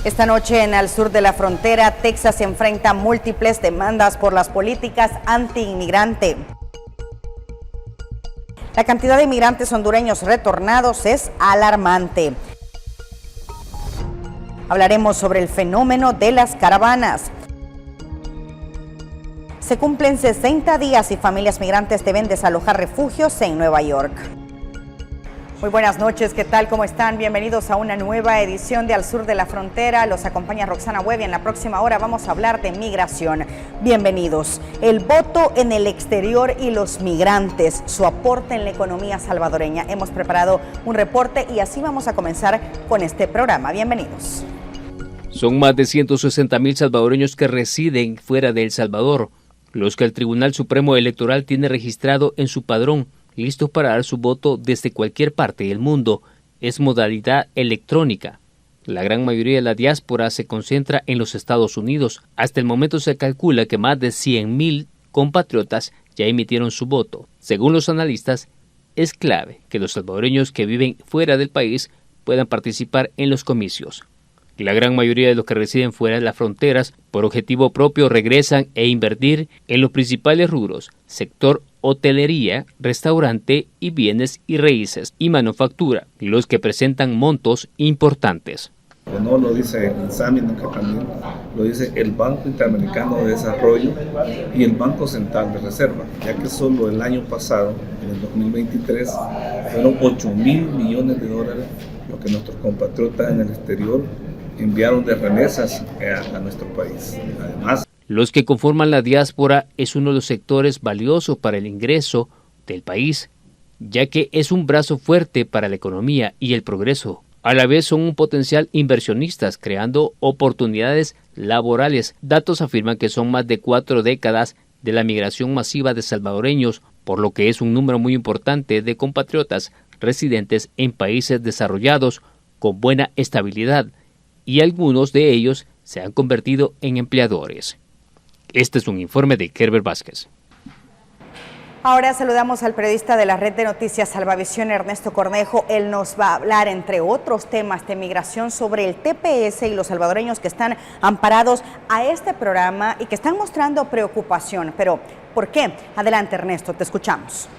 Esta noche en el sur de la frontera, Texas enfrenta múltiples demandas por las políticas anti-inmigrante. La cantidad de inmigrantes hondureños retornados es alarmante. Hablaremos sobre el fenómeno de las caravanas. Se cumplen 60 días y familias migrantes deben desalojar refugios en Nueva York. Muy buenas noches, ¿qué tal? ¿Cómo están? Bienvenidos a una nueva edición de Al Sur de la Frontera. Los acompaña Roxana Webb y en la próxima hora vamos a hablar de migración. Bienvenidos. El voto en el exterior y los migrantes, su aporte en la economía salvadoreña. Hemos preparado un reporte y así vamos a comenzar con este programa. Bienvenidos. Son más de 160,000 salvadoreños que residen fuera de El Salvador, los que el Tribunal Supremo Electoral tiene registrado en su padrón, listos para dar su voto desde cualquier parte del mundo. Es modalidad electrónica. La gran mayoría de la diáspora se concentra en los Estados Unidos. Hasta el momento se calcula que más de 100,000 compatriotas ya emitieron su voto. Según los analistas, es clave que los salvadoreños que viven fuera del país puedan participar en los comicios. La gran mayoría de los que residen fuera de las fronteras, por objetivo propio, regresan e invertir en los principales rubros, sector hotelería, restaurante y bienes y raíces y manufactura, los que presentan montos importantes. No lo dice el SAMI, que también lo dice el Banco Interamericano de Desarrollo y el Banco Central de Reserva, ya que solo el año pasado, en el 2023, fueron 8,000 millones de dólares lo que nuestros compatriotas en el exterior enviaron de remesas a nuestro país. Además, los que conforman la diáspora es uno de los sectores valiosos para el ingreso del país, ya que es un brazo fuerte para la economía y el progreso. A la vez son un potencial inversionistas, creando oportunidades laborales. Datos afirman que son más de 4 décadas de la migración masiva de salvadoreños, por lo que es un número muy importante de compatriotas residentes en países desarrollados con buena estabilidad, y algunos de ellos se han convertido en empleadores. Este es un informe de Kerber Vázquez. Ahora saludamos al periodista de la red de noticias Salvavisión, Ernesto Cornejo. Él nos va a hablar, entre otros temas de migración, sobre el TPS y los salvadoreños que están amparados a este programa y que están mostrando preocupación. Pero, ¿por qué? Adelante, Ernesto, te escuchamos.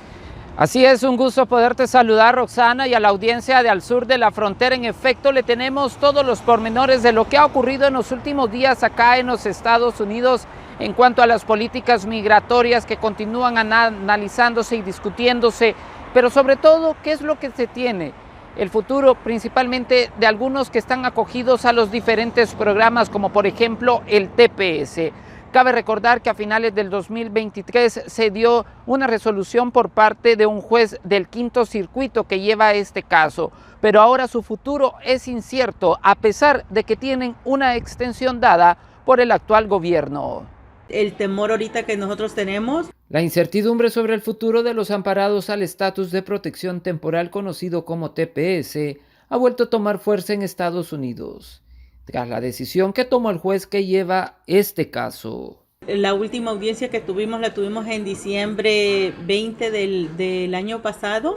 Así es, un gusto poderte saludar, Roxana, y a la audiencia de Al Sur de la Frontera. En efecto, le tenemos todos los pormenores de lo que ha ocurrido en los últimos días acá en los Estados Unidos en cuanto a las políticas migratorias que continúan analizándose y discutiéndose, pero sobre todo, ¿qué es lo que se tiene? El futuro principalmente de algunos que están acogidos a los diferentes programas, como por ejemplo el TPS. Cabe recordar que a finales del 2023 se dio una resolución por parte de un juez del Quinto Circuito que lleva este caso, pero ahora su futuro es incierto a pesar de que tienen una extensión dada por el actual gobierno. El temor ahorita que nosotros tenemos. La incertidumbre sobre el futuro de los amparados al estatus de protección temporal conocido como TPS ha vuelto a tomar fuerza en Estados Unidos, tras la decisión que tomó el juez que lleva este caso. La última audiencia que tuvimos la tuvimos en diciembre 20 del año pasado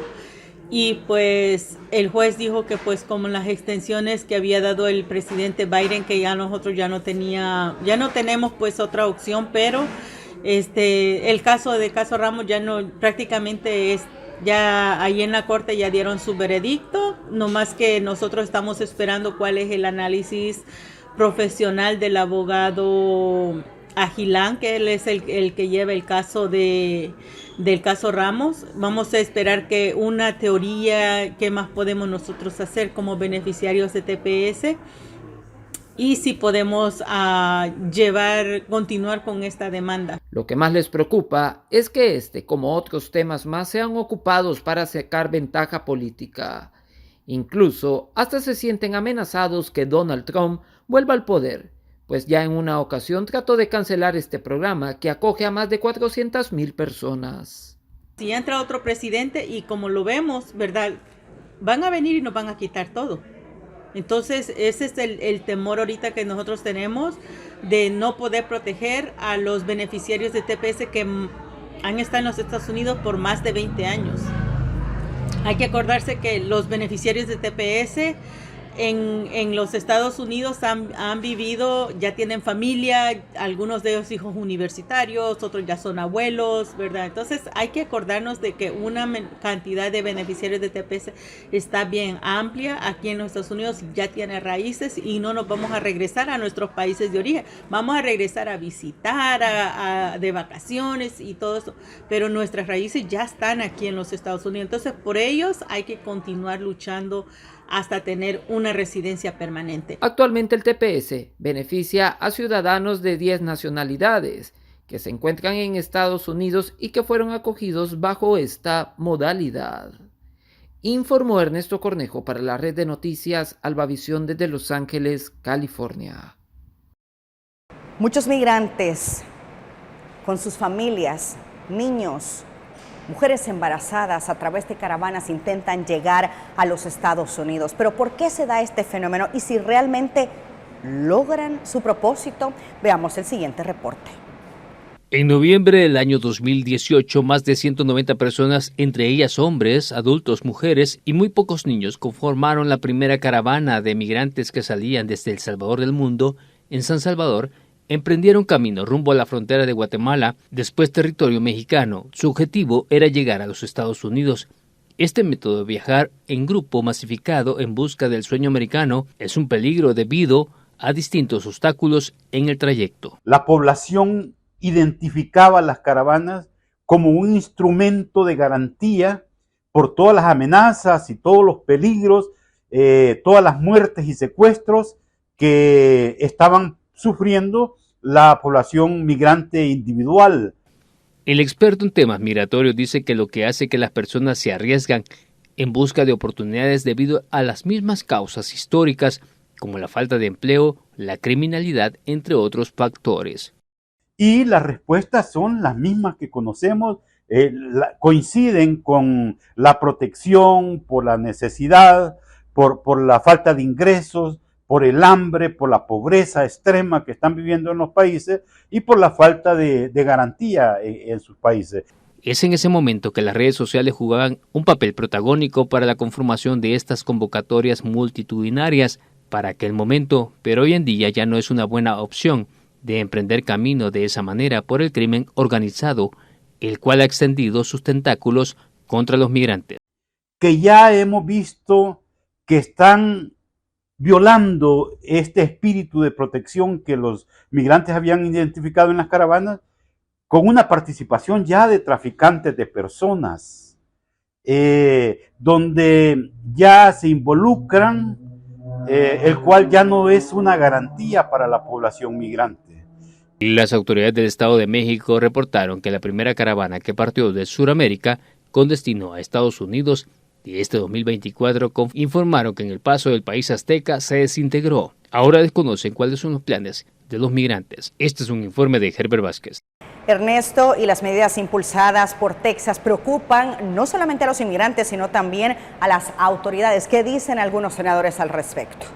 y pues el juez dijo que pues como las extensiones que había dado el presidente Biden, que ya nosotros ya no tenemos pues otra opción, pero el caso Ramos ya no prácticamente es. Ya ahí en la corte ya dieron su veredicto, no más que nosotros estamos esperando cuál es el análisis profesional del abogado Agilán, que él es el que lleva el caso del caso Ramos. Vamos a esperar que una teoría, qué más podemos nosotros hacer como beneficiarios de TPS y si podemos continuar con esta demanda. Lo que más les preocupa es que como otros temas más, sean ocupados para sacar ventaja política. Incluso hasta se sienten amenazados que Donald Trump vuelva al poder, pues ya en una ocasión trató de cancelar este programa que acoge a más de 400,000 personas. Si entra otro presidente y como lo vemos, ¿verdad? Van a venir y nos van a quitar todo. Entonces ese es el temor ahorita que nosotros tenemos de no poder proteger a los beneficiarios de TPS que han estado en los Estados Unidos por más de 20 años. Hay que acordarse que los beneficiarios de TPS en los Estados Unidos han vivido, ya tienen familia, algunos de ellos hijos universitarios, otros ya son abuelos, ¿verdad? Entonces hay que acordarnos de que una cantidad de beneficiarios de TPS está bien amplia aquí en los Estados Unidos, ya tiene raíces y no nos vamos a regresar a nuestros países de origen, vamos a regresar a visitar, de vacaciones y todo eso, pero nuestras raíces ya están aquí en los Estados Unidos, entonces por ellos hay que continuar luchando hasta tener una residencia permanente. Actualmente el TPS beneficia a ciudadanos de 10 nacionalidades que se encuentran en Estados Unidos y que fueron acogidos bajo esta modalidad. Informó Ernesto Cornejo para la red de noticias Albavisión desde Los Ángeles, California. Muchos migrantes con sus familias, niños, mujeres embarazadas a través de caravanas intentan llegar a los Estados Unidos. Pero ¿por qué se da este fenómeno? Y si realmente logran su propósito, veamos el siguiente reporte. En noviembre del año 2018, más de 190 personas, entre ellas hombres, adultos, mujeres y muy pocos niños, conformaron la primera caravana de migrantes que salían desde El Salvador del mundo, en San Salvador, emprendieron camino rumbo a la frontera de Guatemala, después territorio mexicano. Su objetivo era llegar a los Estados Unidos. Este método de viajar en grupo masificado en busca del sueño americano es un peligro debido a distintos obstáculos en el trayecto. La población identificaba las caravanas como un instrumento de garantía por todas las amenazas y todos los peligros, todas las muertes y secuestros que estaban sufriendo la población migrante individual. El experto en temas migratorios dice que lo que hace que las personas se arriesgan en busca de oportunidades debido a las mismas causas históricas, como la falta de empleo, la criminalidad, entre otros factores. Y las respuestas son las mismas que conocemos, coinciden con la protección, por la necesidad, por la falta de ingresos, por el hambre, por la pobreza extrema que están viviendo en los países y por la falta de garantía en sus países. Es en ese momento que las redes sociales jugaban un papel protagónico para la conformación de estas convocatorias multitudinarias para aquel momento, pero hoy en día ya no es una buena opción de emprender camino de esa manera por el crimen organizado, el cual ha extendido sus tentáculos contra los migrantes. Que ya hemos visto que están violando este espíritu de protección que los migrantes habían identificado en las caravanas, con una participación ya de traficantes de personas, donde ya se involucran, el cual ya no es una garantía para la población migrante. Las autoridades del Estado de México reportaron que la primera caravana que partió de Sudamérica con destino a Estados Unidos de este 2024 informaron que en el paso del país azteca se desintegró. Ahora desconocen cuáles son los planes de los migrantes. Este es un informe de Herbert Vázquez. Ernesto, y las medidas impulsadas por Texas preocupan no solamente a los inmigrantes, sino también a las autoridades. ¿Qué dicen algunos senadores al respecto?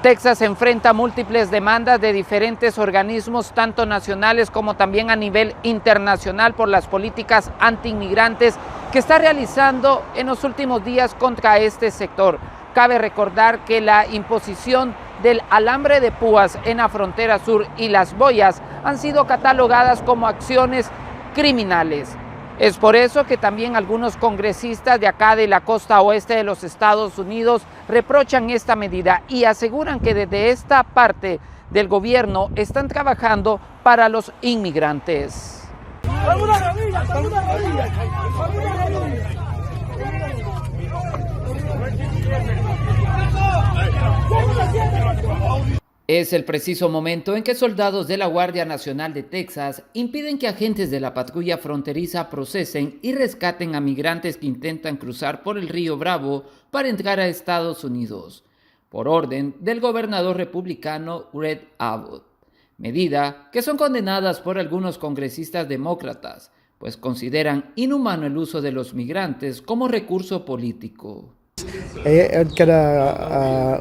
Texas enfrenta múltiples demandas de diferentes organismos, tanto nacionales como también a nivel internacional, por las políticas antiinmigrantes que está realizando en los últimos días contra este sector. Cabe recordar que la imposición del alambre de púas en la frontera sur y las boyas han sido catalogadas como acciones criminales. Es por eso que también algunos congresistas de acá de la costa oeste de los Estados Unidos reprochan esta medida y aseguran que desde esta parte del gobierno están trabajando para los inmigrantes. Es el preciso momento en que soldados de la Guardia Nacional de Texas impiden que agentes de la patrulla fronteriza procesen y rescaten a migrantes que intentan cruzar por el río Bravo para entrar a Estados Unidos, por orden del gobernador republicano Greg Abbott, medida que son condenadas por algunos congresistas demócratas, pues consideran inhumano el uso de los migrantes como recurso político. Él quiere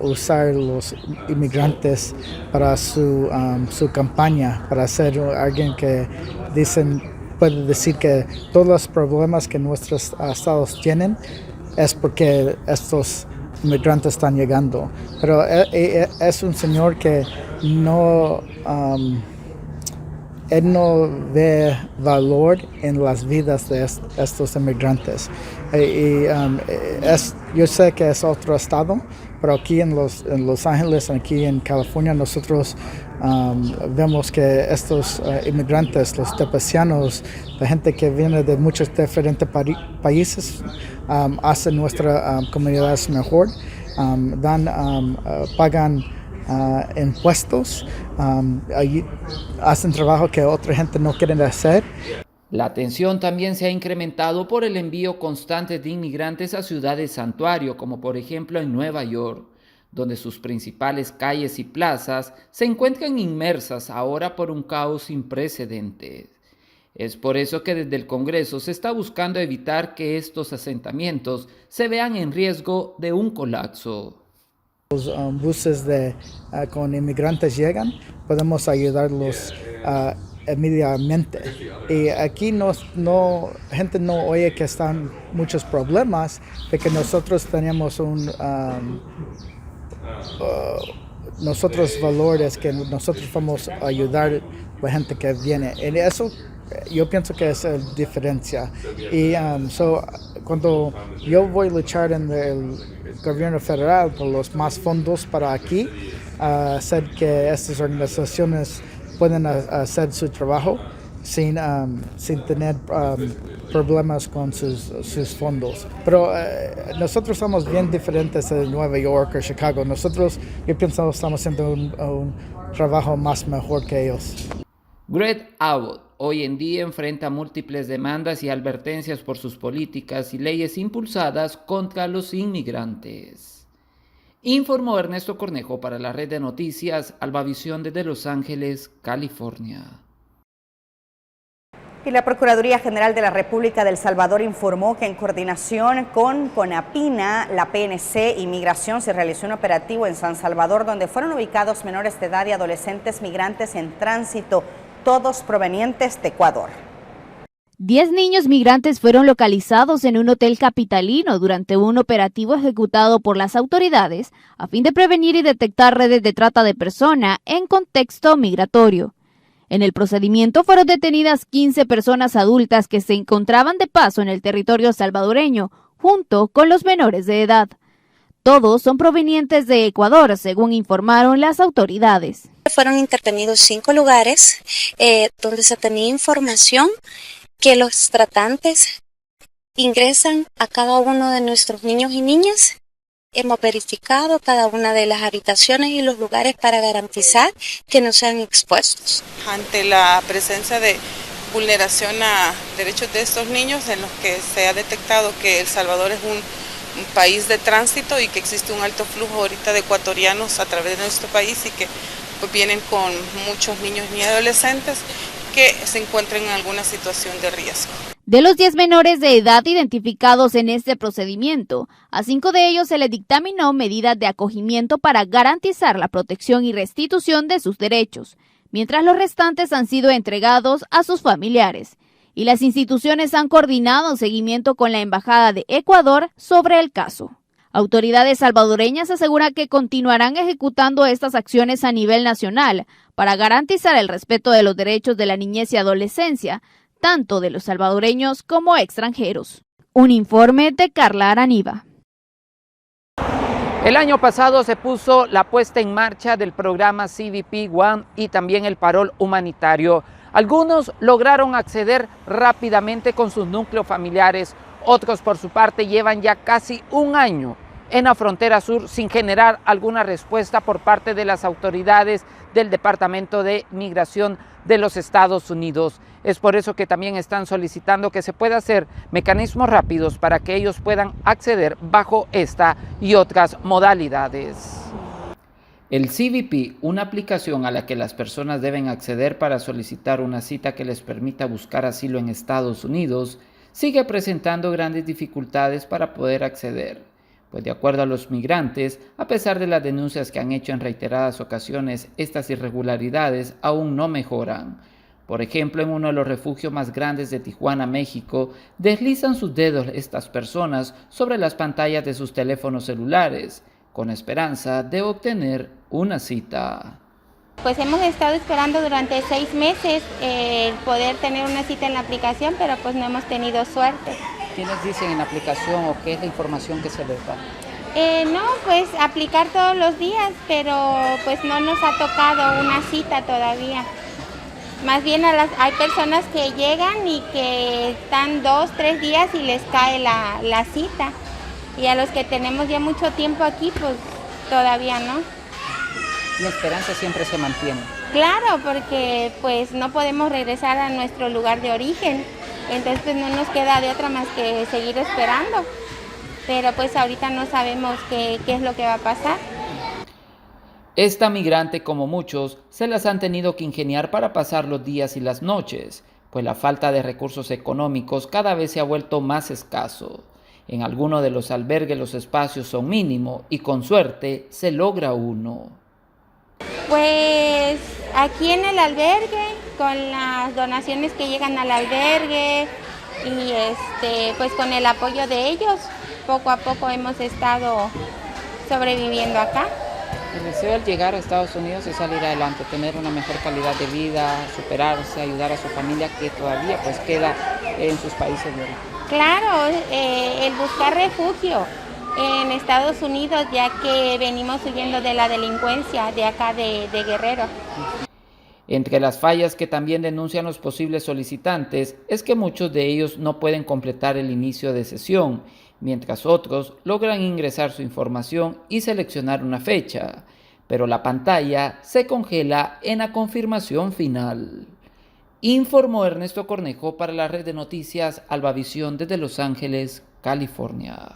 usar los inmigrantes para su campaña, para ser alguien que puede decir que todos los problemas que nuestros estados tienen es porque estos inmigrantes están llegando. Pero es un señor que no... él no ve valor en las vidas de estos inmigrantes. Yo sé que es otro estado, pero aquí en Los Ángeles, aquí en California, nosotros vemos que estos inmigrantes, los tepecianos, la gente que viene de muchos diferentes países, hacen nuestras comunidades mejor, pagan impuestos, hacen trabajo que otra gente no quiere hacer. La atención también se ha incrementado por el envío constante de inmigrantes a ciudades santuario, como por ejemplo en Nueva York, donde sus principales calles y plazas se encuentran inmersas ahora por un caos sin precedentes. Es por eso que desde el Congreso se está buscando evitar que estos asentamientos se vean en riesgo de un colapso. Los buses con inmigrantes llegan, podemos ayudarlos inmediatamente. Y aquí gente no oye que están muchos problemas, de que nosotros tenemos nosotros valores que nosotros vamos a ayudar a la gente que viene. Y eso yo pienso que es la diferencia. Y cuando yo voy a luchar en el gobierno federal por los más fondos para aquí, hacer que estas organizaciones puedan hacer su trabajo sin tener problemas con sus fondos. Pero nosotros somos bien diferentes de Nueva York o Chicago. Yo pienso que estamos haciendo un trabajo más mejor que ellos. Greg Abbott hoy en día enfrenta múltiples demandas y advertencias por sus políticas y leyes impulsadas contra los inmigrantes. Informó Ernesto Cornejo para la red de noticias Albavisión desde Los Ángeles, California. Y la Procuraduría General de la República de El Salvador informó que en coordinación con CONAPINA, la PNC y Migración se realizó un operativo en San Salvador donde fueron ubicados menores de edad y adolescentes migrantes en tránsito, todos provenientes de Ecuador. 10 niños migrantes fueron localizados en un hotel capitalino durante un operativo ejecutado por las autoridades a fin de prevenir y detectar redes de trata de personas en contexto migratorio. En el procedimiento fueron detenidas 15 personas adultas que se encontraban de paso en el territorio salvadoreño, junto con los menores de edad. Todos son provenientes de Ecuador, según informaron las autoridades. Fueron intervenidos 5 lugares donde se tenía información que los tratantes ingresan a cada uno de nuestros niños y niñas. Hemos verificado cada una de las habitaciones y los lugares para garantizar que no sean expuestos. Ante la presencia de vulneración a derechos de estos niños, en los que se ha detectado que El Salvador es un país de tránsito y que existe un alto flujo ahorita de ecuatorianos a través de nuestro país y que pues, vienen con muchos niños y adolescentes que se encuentran en alguna situación de riesgo. De los 10 menores de edad identificados en este procedimiento, a 5 de ellos se les dictaminó medidas de acogimiento para garantizar la protección y restitución de sus derechos, mientras los restantes han sido entregados a sus familiares. Y las instituciones han coordinado seguimiento con la Embajada de Ecuador sobre el caso. Autoridades salvadoreñas aseguran que continuarán ejecutando estas acciones a nivel nacional para garantizar el respeto de los derechos de la niñez y adolescencia, tanto de los salvadoreños como extranjeros. Un informe de Carla Araniva. El año pasado se puso la puesta en marcha del programa CBP One y también el parol humanitario. Algunos lograron acceder rápidamente con sus núcleos familiares, otros por su parte llevan ya casi un año en la frontera sur sin generar alguna respuesta por parte de las autoridades del Departamento de Migración de los Estados Unidos. Es por eso que también están solicitando que se pueda hacer mecanismos rápidos para que ellos puedan acceder bajo esta y otras modalidades. El CBP, una aplicación a la que las personas deben acceder para solicitar una cita que les permita buscar asilo en Estados Unidos, sigue presentando grandes dificultades para poder acceder. Pues de acuerdo a los migrantes, a pesar de las denuncias que han hecho en reiteradas ocasiones, estas irregularidades aún no mejoran. Por ejemplo, en uno de los refugios más grandes de Tijuana, México, deslizan sus dedos estas personas sobre las pantallas de sus teléfonos celulares, con esperanza de obtener una cita. Pues hemos estado esperando durante 6 meses poder tener una cita en la aplicación, pero pues no hemos tenido suerte. ¿Qué les dicen en la aplicación o qué es la información que se les da? No, pues aplicar todos los días, pero pues no nos ha tocado una cita todavía. Más bien hay personas que llegan y que están 2, 3 días y les cae la cita. Y a los que tenemos ya mucho tiempo aquí, pues todavía no. La esperanza siempre se mantiene. Claro, porque pues no podemos regresar a nuestro lugar de origen. Entonces pues no nos queda de otra más que seguir esperando. Pero pues ahorita no sabemos qué es lo que va a pasar. Esta migrante, como muchos, se las han tenido que ingeniar para pasar los días y las noches, pues la falta de recursos económicos cada vez se ha vuelto más escaso. En algunos de los albergues los espacios son mínimos y con suerte se logra uno. Pues aquí en el albergue, con las donaciones que llegan al albergue y pues con el apoyo de ellos, poco a poco hemos estado sobreviviendo acá. El deseo al llegar a Estados Unidos es salir adelante, tener una mejor calidad de vida, superarse, ayudar a su familia que todavía pues queda en sus países de origen. Claro, el buscar refugio en Estados Unidos, ya que venimos huyendo de la delincuencia de acá de Guerrero. Entre las fallas que también denuncian los posibles solicitantes es que muchos de ellos no pueden completar el inicio de sesión, mientras otros logran ingresar su información y seleccionar una fecha, pero la pantalla se congela en la confirmación final. Informó Ernesto Cornejo para la red de noticias Albavisión desde Los Ángeles, California.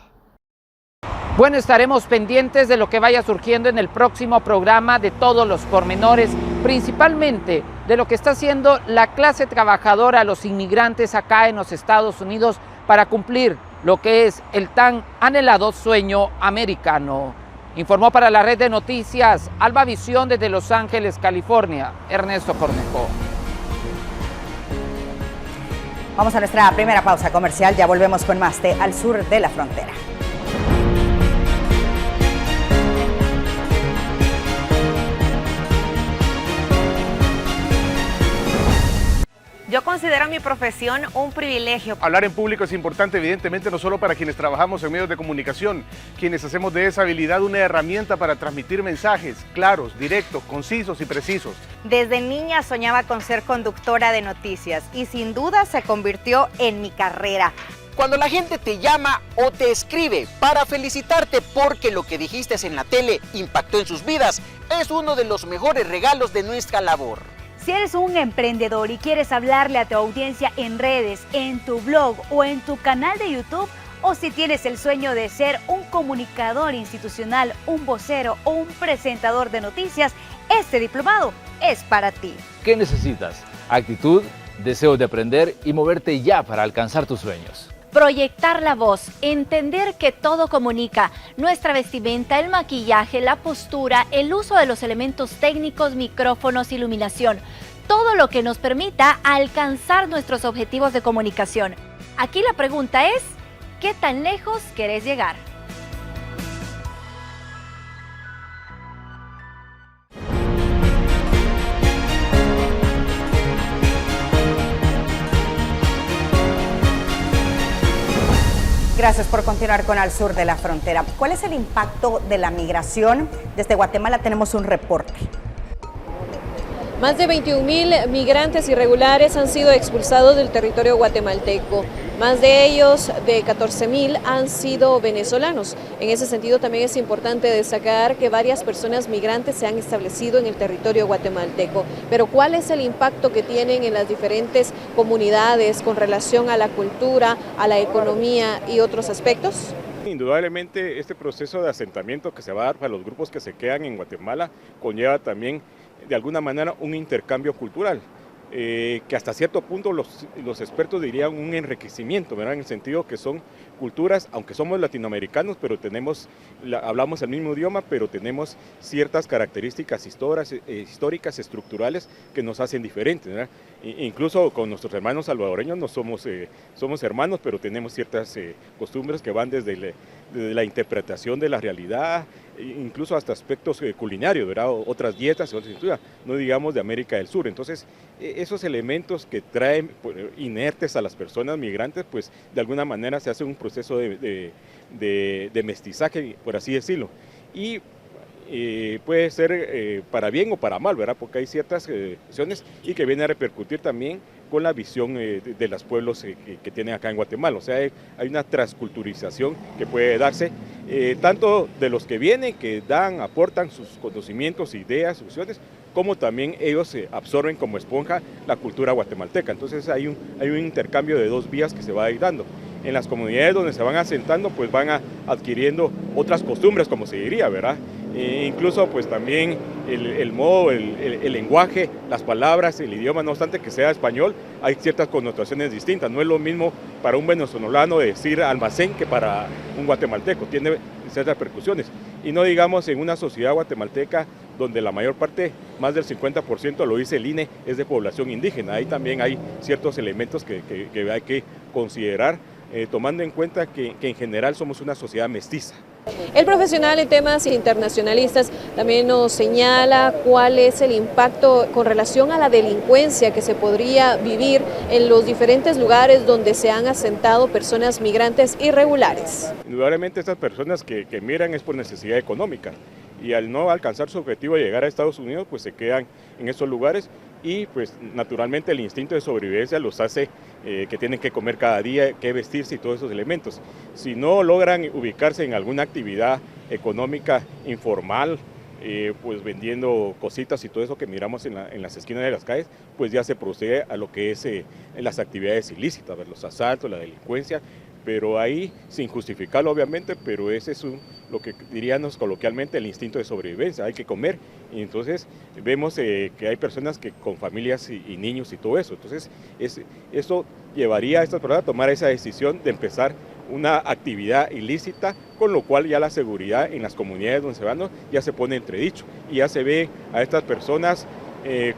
Bueno, estaremos pendientes de lo que vaya surgiendo en el próximo programa, de todos los pormenores, principalmente de lo que está haciendo la clase trabajadora, los inmigrantes acá en los Estados Unidos para cumplir lo que es el tan anhelado sueño americano. Informó para la red de noticias Albavisión desde Los Ángeles, California, Ernesto Cornejo. Vamos a nuestra primera pausa comercial, ya volvemos con más de Al Sur de la Frontera. Yo considero mi profesión un privilegio. Hablar en público es importante, evidentemente, no solo para quienes trabajamos en medios de comunicación, quienes hacemos de esa habilidad una herramienta para transmitir mensajes claros, directos, concisos y precisos. Desde niña soñaba con ser conductora de noticias y sin duda se convirtió en mi carrera. Cuando la gente te llama o te escribe para felicitarte porque lo que dijiste en la tele impactó en sus vidas, es uno de los mejores regalos de nuestra labor. Si eres un emprendedor y quieres hablarle a tu audiencia en redes, en tu blog o en tu canal de YouTube, o si tienes el sueño de ser un comunicador institucional, un vocero o un presentador de noticias, este diplomado es para ti. ¿Qué necesitas? Actitud, deseo de aprender y moverte ya para alcanzar tus sueños. Proyectar la voz, entender que todo comunica, nuestra vestimenta, el maquillaje, la postura, el uso de los elementos técnicos, micrófonos, iluminación, todo lo que nos permita alcanzar nuestros objetivos de comunicación. Aquí la pregunta es, ¿qué tan lejos querés llegar? Gracias por continuar con Al Sur de la Frontera. ¿Cuál es el impacto de la migración? Desde Guatemala tenemos un reporte. Más de 21,000 migrantes irregulares han sido expulsados del territorio guatemalteco. Más de ellos, de 14,000, han sido venezolanos. En ese sentido, también es importante destacar que varias personas migrantes se han establecido en el territorio guatemalteco. Pero ¿cuál es el impacto que tienen en las diferentes comunidades con relación a la cultura, a la economía y otros aspectos? Indudablemente, este proceso de asentamiento que se va a dar para los grupos que se quedan en Guatemala conlleva también, de alguna manera, un intercambio cultural. que hasta cierto punto los expertos dirían un enriquecimiento, ¿verdad? En el sentido que son culturas, aunque somos latinoamericanos, pero hablamos el mismo idioma, pero tenemos ciertas características históricas, estructurales, que nos hacen diferentes, ¿verdad? Incluso con nuestros hermanos salvadoreños no somos hermanos, pero tenemos ciertas costumbres que van desde la interpretación de la realidad, incluso hasta aspectos culinarios, ¿verdad? Otras dietas, no digamos de América del Sur. Entonces, esos elementos que traen inertes a las personas migrantes, pues de alguna manera se hace un proceso de mestizaje, por así decirlo. Y puede ser para bien o para mal, ¿verdad? Porque hay ciertas acciones y que viene a repercutir también con la visión de los pueblos que tienen acá en Guatemala. O sea, hay una transculturización que puede darse, tanto de los que vienen, que aportan sus conocimientos, ideas, soluciones, como también ellos absorben como esponja la cultura guatemalteca. Entonces hay un intercambio de dos vías que se va a ir dando. En las comunidades donde se van asentando, pues van adquiriendo otras costumbres, como se diría, ¿verdad? Incluso pues también el modo, el lenguaje, las palabras, el idioma, no obstante que sea español, hay ciertas connotaciones distintas. No es lo mismo para un venezolano decir almacén que para un guatemalteco, tiene ciertas repercusiones. Y no digamos en una sociedad guatemalteca donde la mayor parte, más del 50%, lo dice el INE, es de población indígena. Ahí también hay ciertos elementos que hay que considerar, tomando en cuenta que en general somos una sociedad mestiza. El profesional en temas internacionalistas también nos señala cuál es el impacto con relación a la delincuencia que se podría vivir en los diferentes lugares donde se han asentado personas migrantes irregulares. Indudablemente estas personas que migran es por necesidad económica y al no alcanzar su objetivo de llegar a Estados Unidos, pues se quedan en esos lugares y pues naturalmente el instinto de sobrevivencia los hace que tienen que comer cada día, que vestirse y todos esos elementos. Si no logran ubicarse en alguna actividad económica informal, pues vendiendo cositas y todo eso que miramos en las esquinas de las calles, pues ya se procede a lo que es las actividades ilícitas, los asaltos, la delincuencia, pero ahí sin justificarlo obviamente, pero ese es lo que diríamos coloquialmente el instinto de sobrevivencia, hay que comer, y entonces vemos que hay personas que con familias y niños y todo eso, entonces eso llevaría a estas personas a tomar esa decisión de empezar una actividad ilícita, con lo cual ya la seguridad en las comunidades donde se van ya se pone entredicho, y ya se ve a estas personas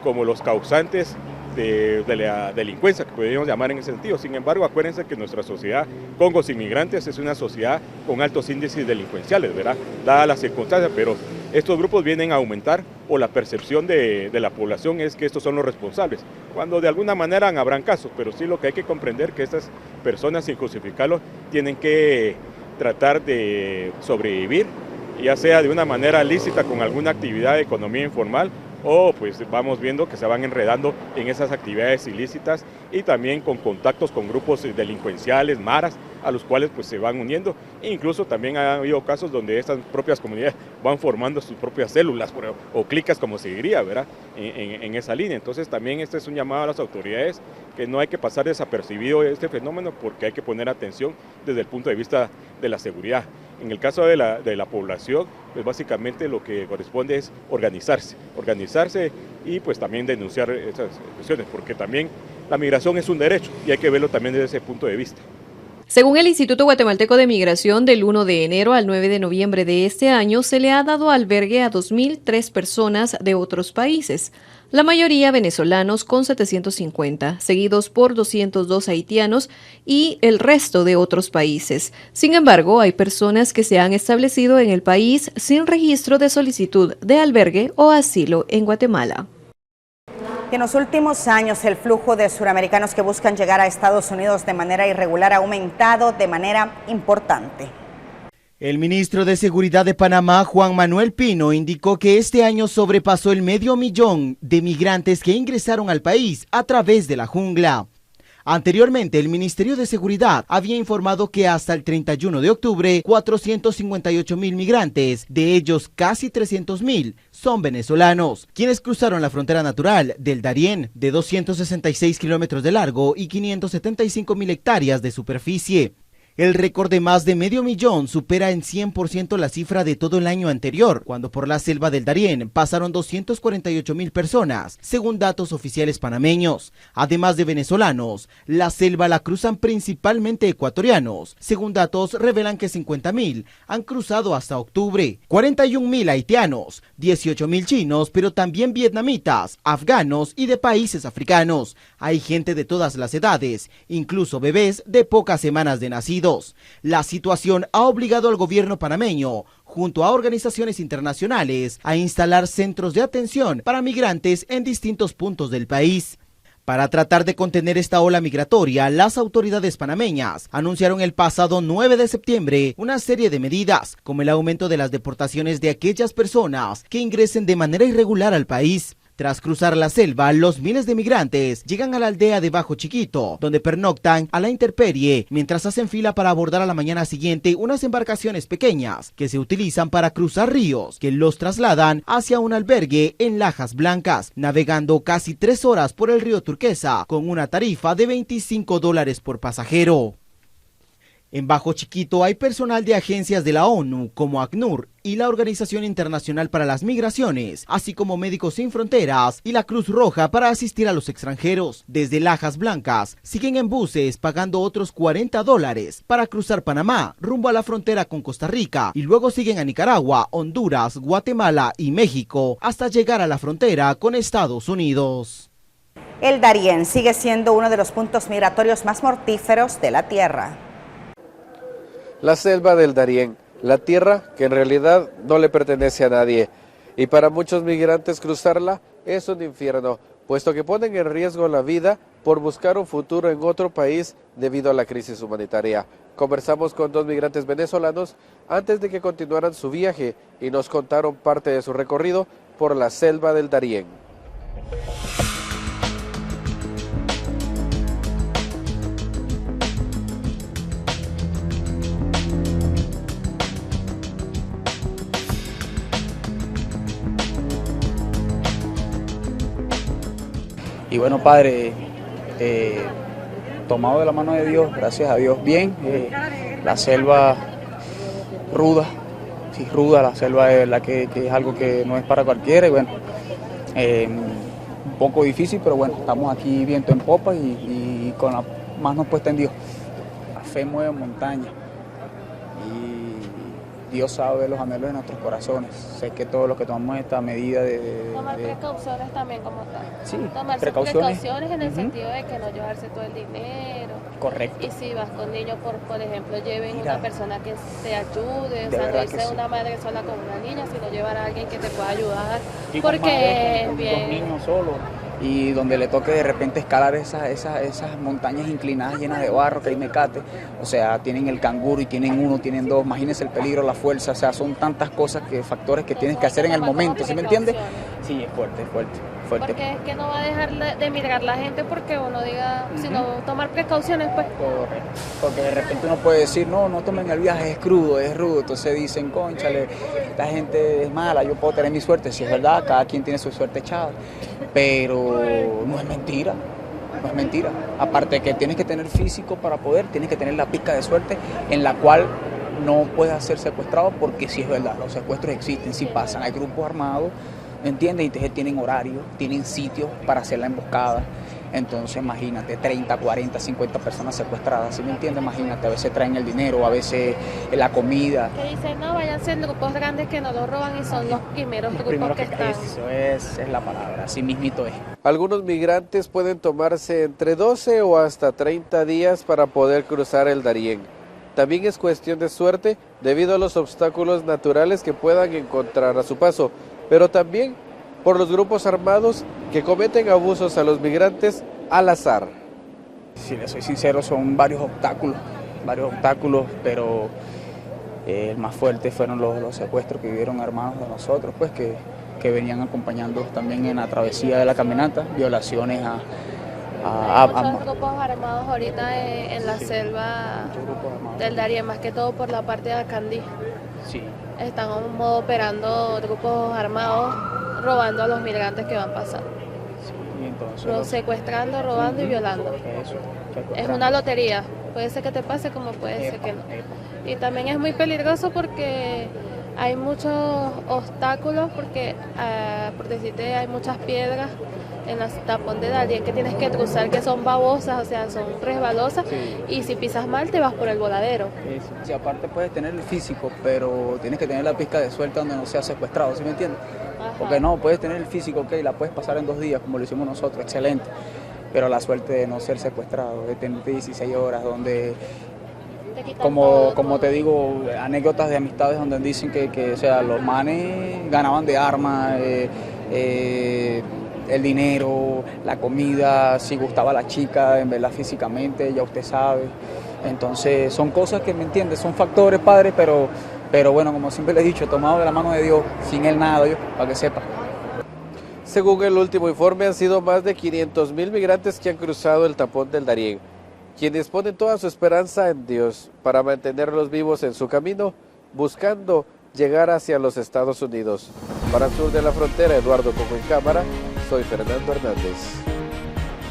como los causantes de la delincuencia, que podríamos llamar en ese sentido. Sin embargo, acuérdense que nuestra sociedad con los inmigrantes es una sociedad con altos índices delincuenciales, ¿verdad? Dadas las circunstancias, pero estos grupos vienen a aumentar, o la percepción de la población es que estos son los responsables, cuando de alguna manera habrán casos, pero sí lo que hay que comprender que estas personas, sin justificarlo, tienen que tratar de sobrevivir, ya sea de una manera lícita con alguna actividad de economía informal, o pues vamos viendo que se van enredando en esas actividades ilícitas y también con contactos con grupos delincuenciales, maras, a los cuales pues se van uniendo. E incluso también ha habido casos donde estas propias comunidades van formando sus propias células o clicas, como se diría, ¿verdad? En esa línea. Entonces también este es un llamado a las autoridades, que no hay que pasar desapercibido este fenómeno, porque hay que poner atención desde el punto de vista de la seguridad. En el caso de la población, pues básicamente lo que corresponde es organizarse y pues también denunciar esas cuestiones, porque también la migración es un derecho y hay que verlo también desde ese punto de vista. Según el Instituto Guatemalteco de Migración, del 1 de enero al 9 de noviembre de este año se le ha dado albergue a 2.003 personas de otros países, la mayoría venezolanos con 750, seguidos por 202 haitianos y el resto de otros países. Sin embargo, hay personas que se han establecido en el país sin registro de solicitud de albergue o asilo en Guatemala. En los últimos años, el flujo de suramericanos que buscan llegar a Estados Unidos de manera irregular ha aumentado de manera importante. El ministro de Seguridad de Panamá, Juan Manuel Pino, indicó que este año sobrepasó el 500,000 de migrantes que ingresaron al país a través de la jungla. Anteriormente, el Ministerio de Seguridad había informado que hasta el 31 de octubre, 458,000 migrantes, de ellos casi 300,000, son venezolanos, quienes cruzaron la frontera natural del Darién, de 266 kilómetros de largo y 575,000 hectáreas de superficie. El récord de más de 500,000 supera en 100% la cifra de todo el año anterior, cuando por la selva del Darién pasaron 248,000 personas, según datos oficiales panameños. Además de venezolanos, la selva la cruzan principalmente ecuatorianos. Según datos revelan que 50,000 han cruzado hasta octubre, 41,000 haitianos, 18,000 chinos, pero también vietnamitas, afganos y de países africanos. Hay gente de todas las edades, incluso bebés de pocas semanas de nacidos. La situación ha obligado al gobierno panameño, junto a organizaciones internacionales, a instalar centros de atención para migrantes en distintos puntos del país. Para tratar de contener esta ola migratoria, las autoridades panameñas anunciaron el pasado 9 de septiembre una serie de medidas, como el aumento de las deportaciones de aquellas personas que ingresen de manera irregular al país. Tras cruzar la selva, los miles de migrantes llegan a la aldea de Bajo Chiquito, donde pernoctan a la intemperie, mientras hacen fila para abordar a la mañana siguiente unas embarcaciones pequeñas que se utilizan para cruzar ríos, que los trasladan hacia un albergue en Lajas Blancas, navegando casi 3 horas por el río Turquesa, con una tarifa de $25 por pasajero. En Bajo Chiquito hay personal de agencias de la ONU como ACNUR y la Organización Internacional para las Migraciones, así como Médicos Sin Fronteras y la Cruz Roja para asistir a los extranjeros. Desde Lajas Blancas siguen en buses pagando otros $40 para cruzar Panamá rumbo a la frontera con Costa Rica y luego siguen a Nicaragua, Honduras, Guatemala y México hasta llegar a la frontera con Estados Unidos. El Darién sigue siendo uno de los puntos migratorios más mortíferos de la Tierra. La selva del Darién, la tierra que en realidad no le pertenece a nadie. Y para muchos migrantes cruzarla es un infierno, puesto que ponen en riesgo la vida por buscar un futuro en otro país debido a la crisis humanitaria. Conversamos con 2 migrantes venezolanos antes de que continuaran su viaje y nos contaron parte de su recorrido por la selva del Darién. Y bueno, padre, tomado de la mano de Dios, gracias a Dios, bien. La selva ruda, sí, ruda, la selva de verdad que es algo que no es para cualquiera. Y bueno, un poco difícil, pero bueno, estamos aquí viento en popa y con la mano puesta en Dios. La fe mueve montañas y Dios sabe los anhelos de nuestros corazones. Sé que todos los que tomamos esta medida Tomar precauciones también como tal. Sí, tomar precauciones en el sentido de que no llevarse todo el dinero. Correcto. Y si vas con niños, por ejemplo, lleven una persona que te ayude, o sea, no irse sí. Una madre sola con una niña, sino llevar a alguien que te pueda ayudar, Y porque con bien. Dos niños solos y donde le toque de repente escalar esas montañas inclinadas llenas de barro que hay mecate, o sea, tienen el canguro y tienen uno, tienen dos, imagínense el peligro, la fuerza, o sea, son tantas cosas, factores que tienes que hacer en el momento, ¿sí me entiendes? Sí, es fuerte. Porque es que no va a dejar de migrar la gente porque uno diga, sino tomar precauciones, pues. Correcto. Porque de repente uno puede decir, no tomen el viaje, es crudo, es rudo. Entonces dicen, cónchale, esta gente es mala, yo puedo tener mi suerte. Si es verdad, cada quien tiene su suerte echada. Pero no es mentira. No es mentira. Aparte de que tienes que tener físico para poder, tienes que tener la pizca de suerte en la cual no puedes ser secuestrado, porque sí es verdad, los secuestros existen, sí pasan. Hay grupos armados, ¿entiendes? Y tienen horarios, tienen sitios para hacer la emboscada. Entonces imagínate, 30, 40, 50 personas secuestradas, ¿sí me entiendes? Imagínate, a veces traen el dinero, a veces la comida. Que dicen, no, váyanse en grupos grandes que no lo roban y son los primeros grupos que están. Eso es la palabra, así mismito es. Algunos migrantes pueden tomarse entre 12 o hasta 30 días para poder cruzar el Darién. También es cuestión de suerte debido a los obstáculos naturales que puedan encontrar a su paso, pero también por los grupos armados que cometen abusos a los migrantes al azar. Si les soy sincero, son varios obstáculos, pero el más fuerte fueron los secuestros que vivieron hermanos de nosotros, pues que venían acompañando también en la travesía de la caminata, violaciones Hay muchos grupos armados ahorita en la selva del Darién, más que todo por la parte de Acandí. Sí. Están operando grupos armados robando a los migrantes que van pasando. Sí, entonces Los secuestrando, robando y violando. Es una lotería. Puede ser que te pase como puede ser que no. Y también es muy peligroso porque hay muchos obstáculos, porque por decirte hay muchas piedras en el tapón de Darién que tienes que cruzar, que son babosas, o sea, son resbalosas, y si pisas mal te vas por el voladero. Sí, aparte puedes tener el físico, pero tienes que tener la pizca de suerte donde no seas secuestrado, ¿sí me entiendes? Ajá. Porque no, puedes tener el físico, ok, la puedes pasar en 2 días, como lo hicimos nosotros, excelente, pero la suerte de no ser secuestrado, de tener 16 horas, donde... Como te digo, anécdotas de amistades donde dicen que o sea, los manes ganaban de armas, el dinero, la comida, si gustaba la chica, en verdad físicamente, ya usted sabe. Entonces son cosas que, ¿me entiendes? Son factores, padre, pero bueno, como siempre le he dicho, tomado de la mano de Dios, sin él nada, yo, para que sepa. Según el último informe, han sido más de 500,000 migrantes que han cruzado el tapón del Darién, quienes ponen toda su esperanza en Dios para mantenerlos vivos en su camino, buscando llegar hacia los Estados Unidos. Para el sur de la frontera, Eduardo Coco en cámara, soy Fernando Hernández.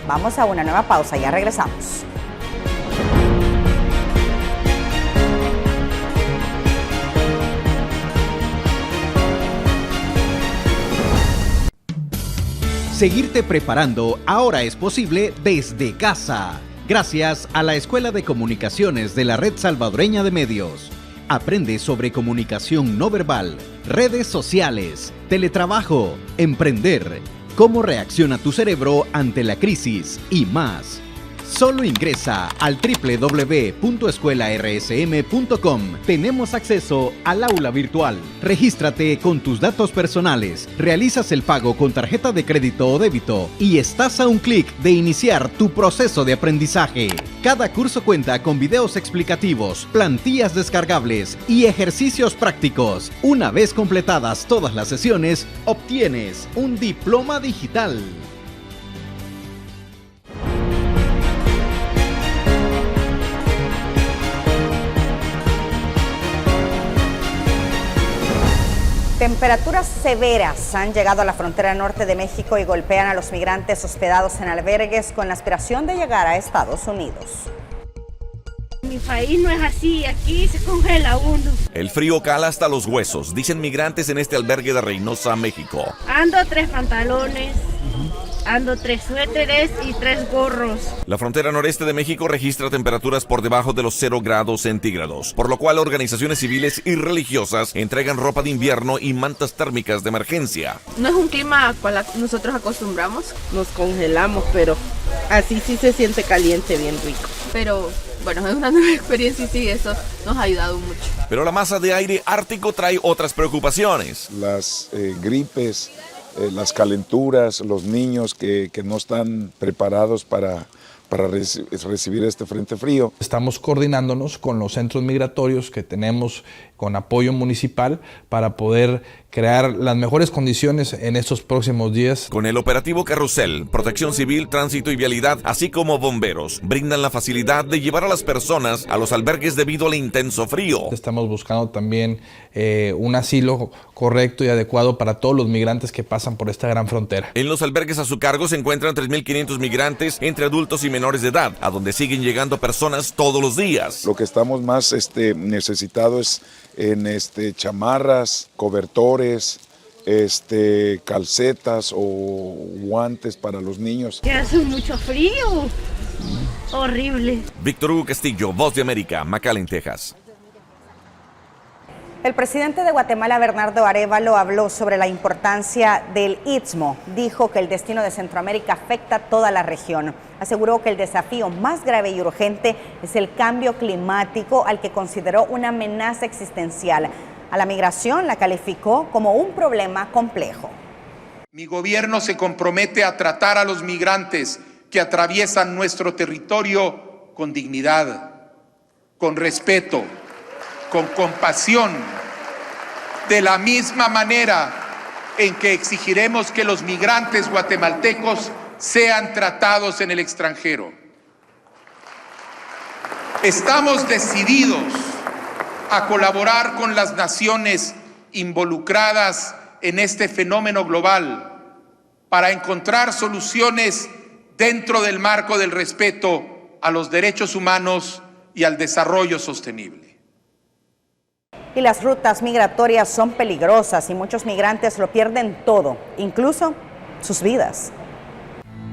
Vamos a una nueva pausa, ya regresamos. Seguirte preparando ahora es posible desde casa, gracias a la Escuela de Comunicaciones de la Red Salvadoreña de Medios. Aprende sobre comunicación no verbal, redes sociales, teletrabajo, emprender, cómo reacciona tu cerebro ante la crisis y más. Solo ingresa al www.escuelarsm.com. Tenemos acceso al aula virtual. Regístrate con tus datos personales, realizas el pago con tarjeta de crédito o débito y estás a un clic de iniciar tu proceso de aprendizaje. Cada curso cuenta con videos explicativos, plantillas descargables y ejercicios prácticos. Una vez completadas todas las sesiones, obtienes un diploma digital. Temperaturas severas han llegado a la frontera norte de México y golpean a los migrantes hospedados en albergues con la aspiración de llegar a Estados Unidos. Mi país no es así, aquí se congela uno. El frío cala hasta los huesos, dicen migrantes en este albergue de Reynosa, México. Ando 3 pantalones. Ando 3 suéteres y 3 gorros. La frontera noreste de México registra temperaturas por debajo de los 0 grados centígrados, por lo cual organizaciones civiles y religiosas entregan ropa de invierno y mantas térmicas de emergencia. No es un clima al cual nosotros acostumbramos, nos congelamos, pero así sí se siente caliente, bien rico. Pero bueno, es una nueva experiencia y sí, eso nos ha ayudado mucho. Pero la masa de aire ártico trae otras preocupaciones. Las gripes, las calenturas, los niños que no están preparados para recibir este frente frío. Estamos coordinándonos con los centros migratorios que tenemos con apoyo municipal para poder crear las mejores condiciones en estos próximos días. Con el operativo Carrusel, Protección Civil, Tránsito y Vialidad, así como bomberos, brindan la facilidad de llevar a las personas a los albergues debido al intenso frío. Estamos buscando también un asilo correcto y adecuado para todos los migrantes que pasan por esta gran frontera. En los albergues a su cargo se encuentran 3.500 migrantes entre adultos y menores de edad, a donde siguen llegando personas todos los días. Lo que estamos más necesitados es en chamarras, cobertores, calcetas o guantes para los niños. Que hace mucho frío, horrible. Víctor Hugo Castillo, Voz de América, McAllen, Texas. El presidente de Guatemala, Bernardo Arévalo, habló sobre la importancia del Istmo. Dijo que el destino de Centroamérica afecta a toda la región. Aseguró que el desafío más grave y urgente es el cambio climático, al que consideró una amenaza existencial. A la migración la calificó como un problema complejo. Mi gobierno se compromete a tratar a los migrantes que atraviesan nuestro territorio con dignidad, con respeto, con compasión, de la misma manera en que exigiremos que los migrantes guatemaltecos sean tratados en el extranjero. Estamos decididos a colaborar con las naciones involucradas en este fenómeno global para encontrar soluciones dentro del marco del respeto a los derechos humanos y al desarrollo sostenible. Y las rutas migratorias son peligrosas y muchos migrantes lo pierden todo, incluso sus vidas.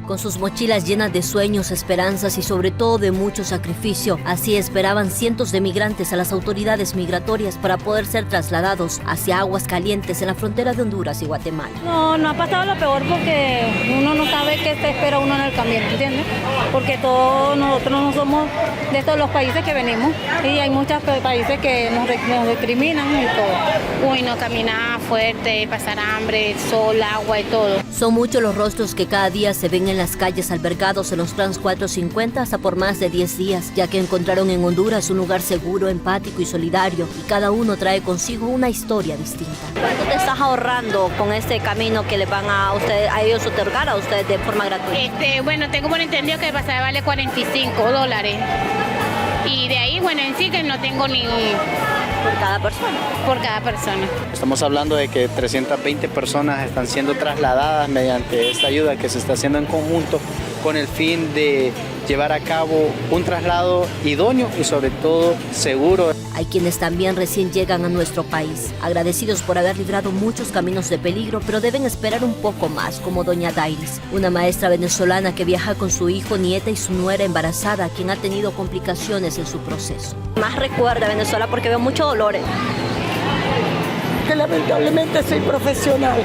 Con sus mochilas llenas de sueños, esperanzas y sobre todo de mucho sacrificio, así esperaban cientos de migrantes a las autoridades migratorias para poder ser trasladados hacia aguas calientes en la frontera de Honduras y Guatemala. No ha pasado lo peor porque uno no sabe qué se espera uno en el camino, ¿entiendes? Porque todos nosotros no somos de todos los países que venimos y hay muchos países que nos discriminan y todo. Uy, no, caminar fuerte, pasar hambre, sol, agua y todo. Son muchos los rostros que cada día se ven en las calles albergados en los Trans 450 hasta por más de 10 días, ya que encontraron en Honduras un lugar seguro, empático y solidario, y cada uno trae consigo una historia distinta. ¿Cuánto te estás ahorrando con este camino que le van a ellos otorgar a ustedes de forma gratuita? Bueno, tengo por entendido que el pasaje vale $45 y de ahí, bueno, en sí que no tengo ni... ¿Por cada persona? Por cada persona. Estamos hablando de que 320 personas están siendo trasladadas mediante esta ayuda que se está haciendo en conjunto con el fin de llevar a cabo un traslado idóneo y sobre todo seguro. Hay quienes también recién llegan a nuestro país, agradecidos por haber librado muchos caminos de peligro, pero deben esperar un poco más, como doña Dairis, una maestra venezolana que viaja con su hijo, nieta y su nuera embarazada, quien ha tenido complicaciones en su proceso. Más recuerda Venezuela porque veo mucho dolor. Que lamentablemente soy profesional.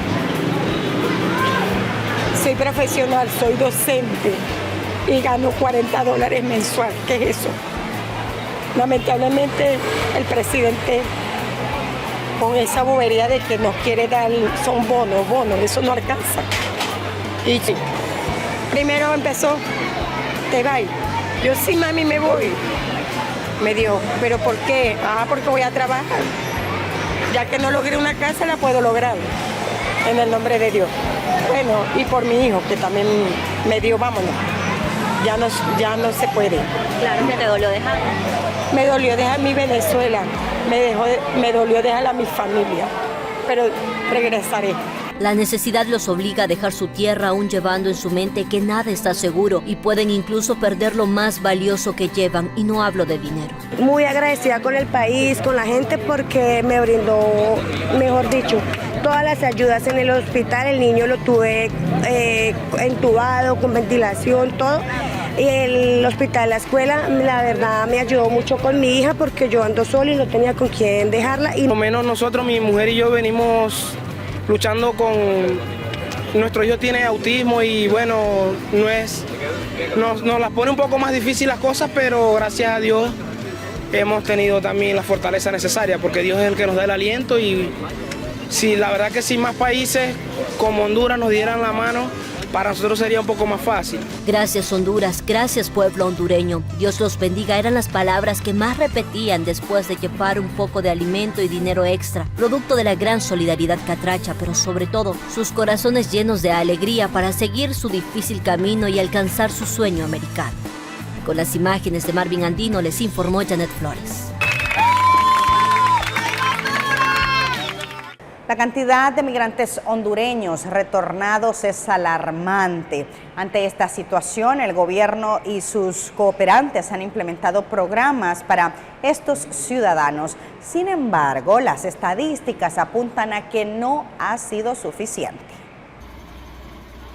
Soy docente y gano $40 mensual. ¿Qué es eso? Lamentablemente el presidente con esa bobería de que nos quiere dar, son bonos, eso no alcanza. Y sí, primero empezó, te vas. Yo sí, mami, me voy. Me dijo, ¿pero por qué? Porque voy a trabajar. Ya que no logré una casa, la puedo lograr. En el nombre de Dios. Bueno, y por mi hijo, que también me dijo, vámonos. Ya no se puede. Claro, ¿qué te dolió dejar? Me dolió dejar mi Venezuela, me dolió dejar a mi familia, pero regresaré. La necesidad los obliga a dejar su tierra aún llevando en su mente que nada está seguro y pueden incluso perder lo más valioso que llevan, y no hablo de dinero. Muy agradecida con el país, con la gente, porque me brindó, mejor dicho, todas las ayudas en el hospital. El niño lo tuve entubado, con ventilación, todo. Y el hospital, la escuela, la verdad me ayudó mucho con mi hija porque yo ando sola y no tenía con quién dejarla. Y por lo menos nosotros, mi mujer y yo, venimos luchando con... Nuestro hijo tiene autismo y bueno, nos las pone un poco más difícil las cosas, pero gracias a Dios hemos tenido también la fortaleza necesaria, porque Dios es el que nos da el aliento. Y si la verdad que si más países como Honduras nos dieran la mano, para nosotros sería un poco más fácil. Gracias Honduras, gracias pueblo hondureño. Dios los bendiga eran las palabras que más repetían después de llevar un poco de alimento y dinero extra, producto de la gran solidaridad catracha, pero sobre todo sus corazones llenos de alegría para seguir su difícil camino y alcanzar su sueño americano. Con las imágenes de Marvin Andino les informó Janet Flores. La cantidad de migrantes hondureños retornados es alarmante. Ante esta situación, el gobierno y sus cooperantes han implementado programas para estos ciudadanos. Sin embargo, las estadísticas apuntan a que no ha sido suficiente.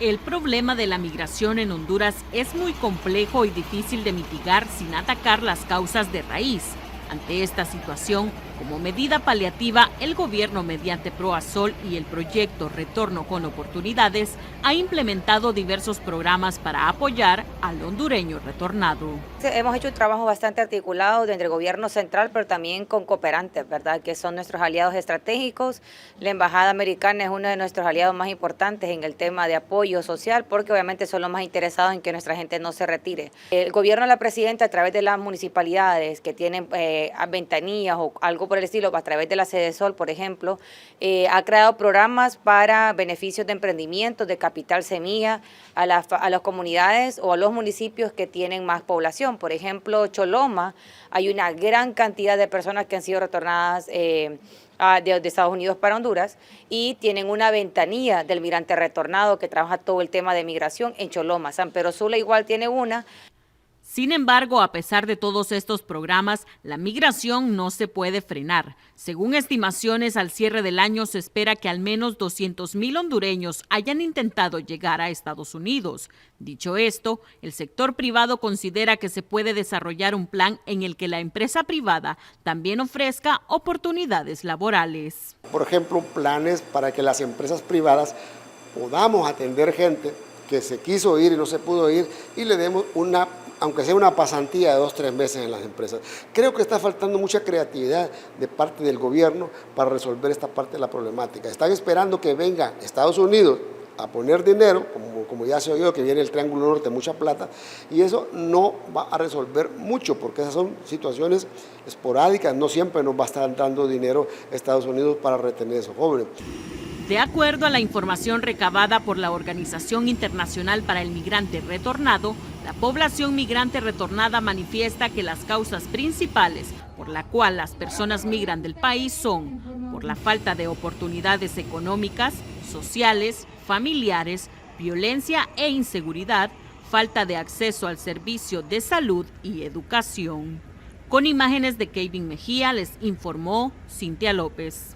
El problema de la migración en Honduras es muy complejo y difícil de mitigar sin atacar las causas de raíz. Ante esta situación, como medida paliativa, el gobierno mediante Proasol y el proyecto Retorno con Oportunidades ha implementado diversos programas para apoyar al hondureño retornado. Hemos hecho un trabajo bastante articulado entre el gobierno central, pero también con cooperantes, ¿verdad?, que son nuestros aliados estratégicos. La Embajada Americana es uno de nuestros aliados más importantes en el tema de apoyo social, porque obviamente son los más interesados en que nuestra gente no se retire. El gobierno de la presidenta, a través de las municipalidades que tienen ventanillas o algo por el estilo, a través de la Sedesol, por ejemplo, ha creado programas para beneficios de emprendimiento, de capital semilla, a las comunidades o a los municipios que tienen más población. Por ejemplo, Choloma, hay una gran cantidad de personas que han sido retornadas de Estados Unidos para Honduras y tienen una ventanilla del migrante retornado que trabaja todo el tema de migración en Choloma. San Pedro Sula igual tiene una. Sin embargo, a pesar de todos estos programas, la migración no se puede frenar. Según estimaciones, al cierre del año se espera que al menos 200,000 hondureños hayan intentado llegar a Estados Unidos. Dicho esto, el sector privado considera que se puede desarrollar un plan en el que la empresa privada también ofrezca oportunidades laborales. Por ejemplo, planes para que las empresas privadas podamos atender gente que se quiso ir y no se pudo ir y le demos aunque sea una pasantía de 2 o 3 meses en las empresas. Creo que está faltando mucha creatividad de parte del gobierno para resolver esta parte de la problemática. Están esperando que venga Estados Unidos a poner dinero, como ya se oyó que viene el Triángulo Norte, mucha plata, y eso no va a resolver mucho, porque esas son situaciones esporádicas, no siempre nos va a estar dando dinero Estados Unidos para retener a esos jóvenes. De acuerdo a la información recabada por la Organización Internacional para el Migrante Retornado, la población migrante retornada manifiesta que las causas principales por la cual las personas migran del país son por la falta de oportunidades económicas, sociales, familiares, violencia e inseguridad, falta de acceso al servicio de salud y educación. Con imágenes de Kevin Mejía les informó Cintia López.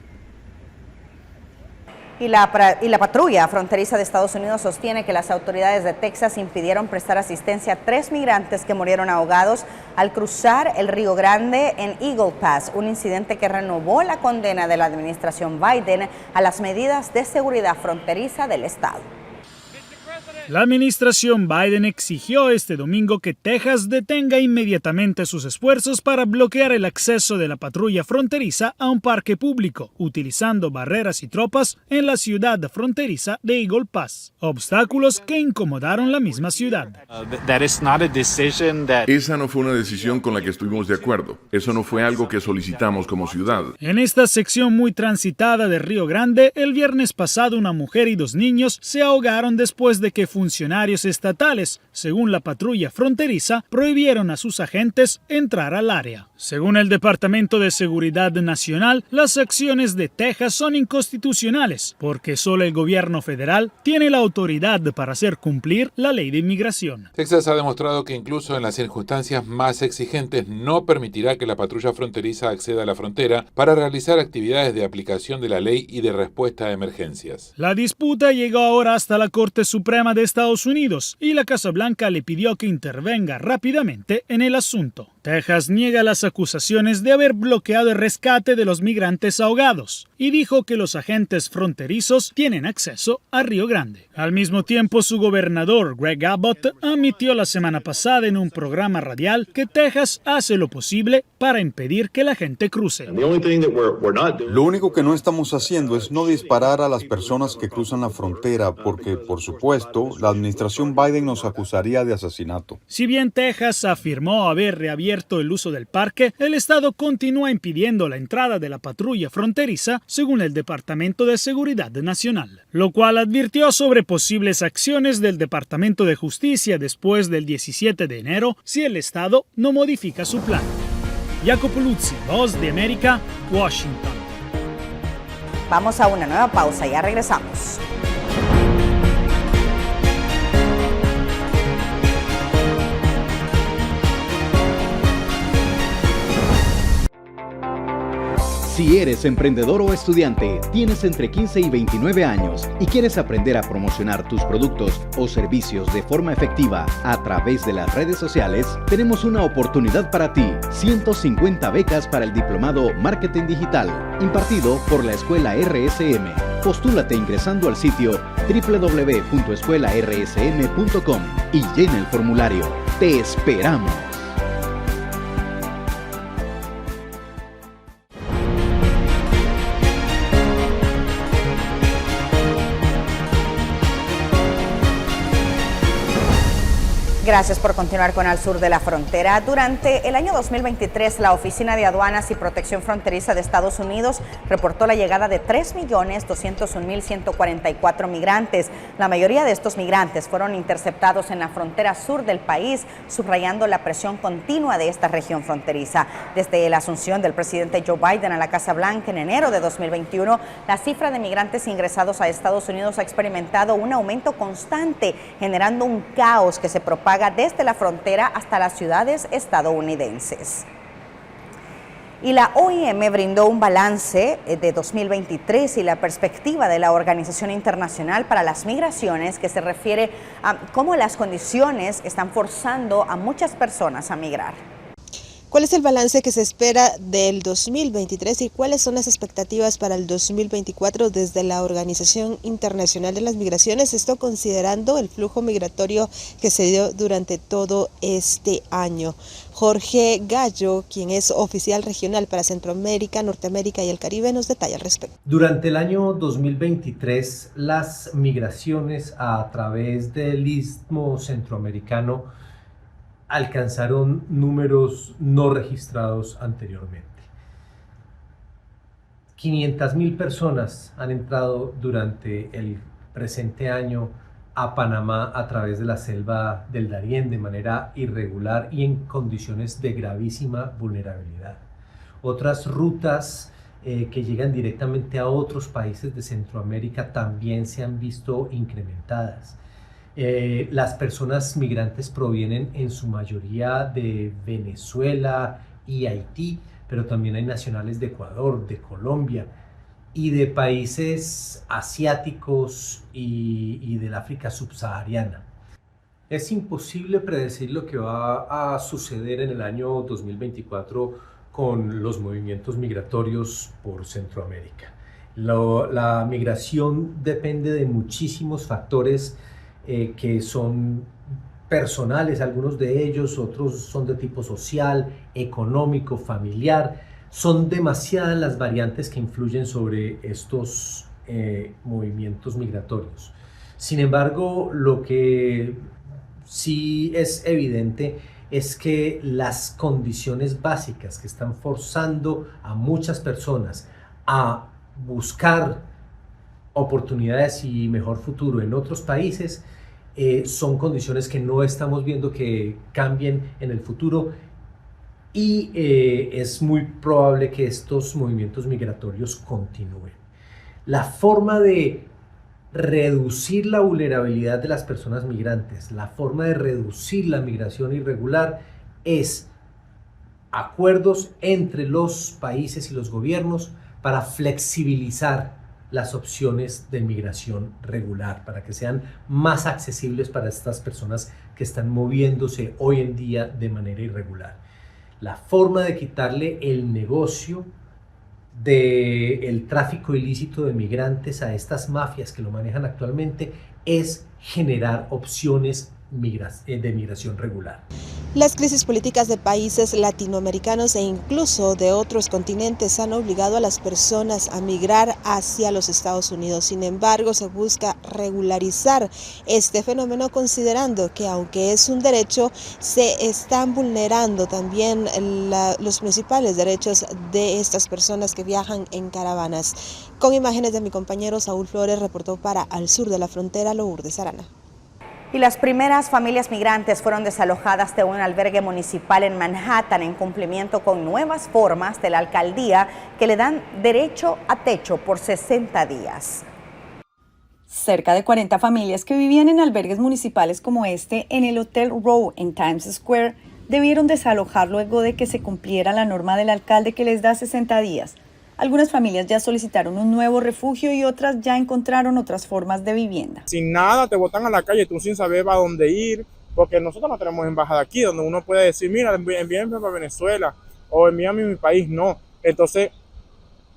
Y la patrulla fronteriza de Estados Unidos sostiene que las autoridades de Texas impidieron prestar asistencia a 3 migrantes que murieron ahogados al cruzar el Río Grande en Eagle Pass, un incidente que renovó la condena de la administración Biden a las medidas de seguridad fronteriza del estado. La administración Biden exigió este domingo que Texas detenga inmediatamente sus esfuerzos para bloquear el acceso de la patrulla fronteriza a un parque público, utilizando barreras y tropas en la ciudad fronteriza de Eagle Pass, obstáculos que incomodaron la misma ciudad. Esa no fue una decisión con la que estuvimos de acuerdo. Eso no fue algo que solicitamos como ciudad. En esta sección muy transitada de Río Grande, el viernes pasado una mujer y 2 niños se ahogaron después de que funcionarios estatales, según la patrulla fronteriza, prohibieron a sus agentes entrar al área. Según el Departamento de Seguridad Nacional, las acciones de Texas son inconstitucionales porque solo el gobierno federal tiene la autoridad para hacer cumplir la ley de inmigración. Texas ha demostrado que incluso en las circunstancias más exigentes no permitirá que la patrulla fronteriza acceda a la frontera para realizar actividades de aplicación de la ley y de respuesta a emergencias. La disputa llegó ahora hasta la Corte Suprema de Estados Unidos y la Casa Blanca le pidió que intervenga rápidamente en el asunto. Texas niega las acusaciones de haber bloqueado el rescate de los migrantes ahogados y dijo que los agentes fronterizos tienen acceso a Río Grande. Al mismo tiempo, su gobernador, Greg Abbott, admitió la semana pasada en un programa radial que Texas hace lo posible para impedir que la gente cruce. Lo único que no estamos haciendo es no disparar a las personas que cruzan la frontera porque, por supuesto, la administración Biden nos acusaría de asesinato. Si bien Texas afirmó haber reabierto el uso del parque, el estado continúa impidiendo la entrada de la patrulla fronteriza, según el Departamento de Seguridad Nacional, lo cual advirtió sobre posibles acciones del Departamento de Justicia después del 17 de enero si el estado no modifica su plan. Jacopo Luzzi, Voz de América, Washington. Vamos a una nueva pausa, ya regresamos. Si eres emprendedor o estudiante, tienes entre 15 y 29 años y quieres aprender a promocionar tus productos o servicios de forma efectiva a través de las redes sociales, tenemos una oportunidad para ti. 150 becas para el diplomado Marketing Digital, impartido por la Escuela RSM. Postúlate ingresando al sitio www.escuelarsm.com y llena el formulario. ¡Te esperamos! Gracias por continuar con Al Sur de la Frontera. Durante el año 2023, la Oficina de Aduanas y Protección Fronteriza de Estados Unidos reportó la llegada de 3.201.144 migrantes. La mayoría de estos migrantes fueron interceptados en la frontera sur del país, subrayando la presión continua de esta región fronteriza. Desde la asunción del presidente Joe Biden a la Casa Blanca en enero de 2021, la cifra de migrantes ingresados a Estados Unidos ha experimentado un aumento constante, generando un caos que se propaga haga desde la frontera hasta las ciudades estadounidenses. Y la OIM brindó un balance de 2023 y la perspectiva de la Organización Internacional para las Migraciones, que se refiere a cómo las condiciones están forzando a muchas personas a migrar. ¿Cuál es el balance que se espera del 2023 y cuáles son las expectativas para el 2024 desde la Organización Internacional de las Migraciones? Esto considerando el flujo migratorio que se dio durante todo este año. Jorge Gallo, quien es oficial regional para Centroamérica, Norteamérica y el Caribe, nos detalla al respecto. Durante el año 2023, las migraciones a través del Istmo Centroamericano alcanzaron números no registrados anteriormente. 500.000 personas han entrado durante el presente año a Panamá a través de la selva del Darién de manera irregular y en condiciones de gravísima vulnerabilidad. Otras rutas que llegan directamente a otros países de Centroamérica también se han visto incrementadas. Las personas migrantes provienen en su mayoría de Venezuela y Haití, pero también hay nacionales de Ecuador, de Colombia y de países asiáticos y del África subsahariana. Es imposible predecir lo que va a suceder en el año 2024 con los movimientos migratorios por Centroamérica. La migración depende de muchísimos factores que son personales, algunos de ellos, otros son de tipo social, económico, familiar. Son demasiadas las variantes que influyen sobre estos movimientos migratorios. Sin embargo, lo que sí es evidente es que las condiciones básicas que están forzando a muchas personas a buscar oportunidades y mejor futuro en otros países son condiciones que no estamos viendo que cambien en el futuro y es muy probable que estos movimientos migratorios continúen. La forma de reducir la vulnerabilidad de las personas migrantes, la forma de reducir la migración irregular es acuerdos entre los países y los gobiernos para flexibilizar las opciones de migración regular, para que sean más accesibles para estas personas que están moviéndose hoy en día de manera irregular. La forma de quitarle el negocio del tráfico ilícito de migrantes a estas mafias que lo manejan actualmente es generar opciones de migración regular. Las crisis políticas de países latinoamericanos e incluso de otros continentes han obligado a las personas a migrar hacia los Estados Unidos. Sin embargo, se busca regularizar este fenómeno considerando que aunque es un derecho, se están vulnerando también los principales derechos de estas personas que viajan en caravanas. Con imágenes de mi compañero Saúl Flores, reportó para Al Sur de la Frontera, Lourdes Arana. Y las primeras familias migrantes fueron desalojadas de un albergue municipal en Manhattan en cumplimiento con nuevas formas de la alcaldía que le dan derecho a techo por 60 días. Cerca de 40 familias que vivían en albergues municipales como este en el Hotel Row en Times Square debieron desalojar luego de que se cumpliera la norma del alcalde que les da 60 días. Algunas familias ya solicitaron un nuevo refugio y otras ya encontraron otras formas de vivienda. Sin nada, te botan a la calle, tú sin saber a dónde ir, porque nosotros no tenemos embajada aquí, donde uno puede decir, mira, envíenme para Venezuela, o envíame a mi país, no. Entonces,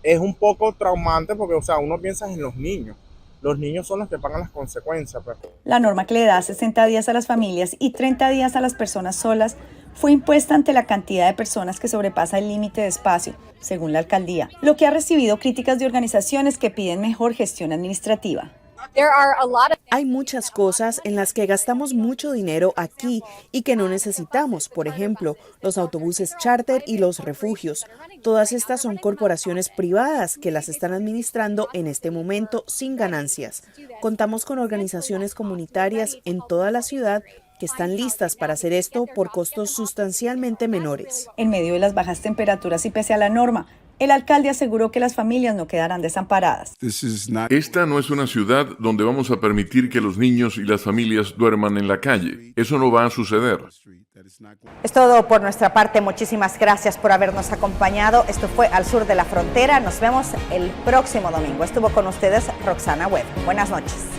es un poco traumante porque, o sea, uno piensa en los niños. Los niños son los que pagan las consecuencias. Pues. La norma que le da 60 días a las familias y 30 días a las personas solas fue impuesta ante la cantidad de personas que sobrepasa el límite de espacio, según la alcaldía, lo que ha recibido críticas de organizaciones que piden mejor gestión administrativa. Hay muchas cosas en las que gastamos mucho dinero aquí y que no necesitamos, por ejemplo, los autobuses charter y los refugios. Todas estas son corporaciones privadas que las están administrando en este momento sin ganancias. Contamos con organizaciones comunitarias en toda la ciudad que están listas para hacer esto por costos sustancialmente menores. En medio de las bajas temperaturas y pese a la norma, El alcalde aseguró que las familias no quedarán desamparadas. Esta no es una ciudad donde vamos a permitir que los niños y las familias duerman en la calle. Eso no va a suceder. Es todo por nuestra parte. Muchísimas gracias por habernos acompañado. Esto fue Al Sur de la Frontera. Nos vemos el próximo domingo. Estuvo con ustedes Roxana Webb. Buenas noches.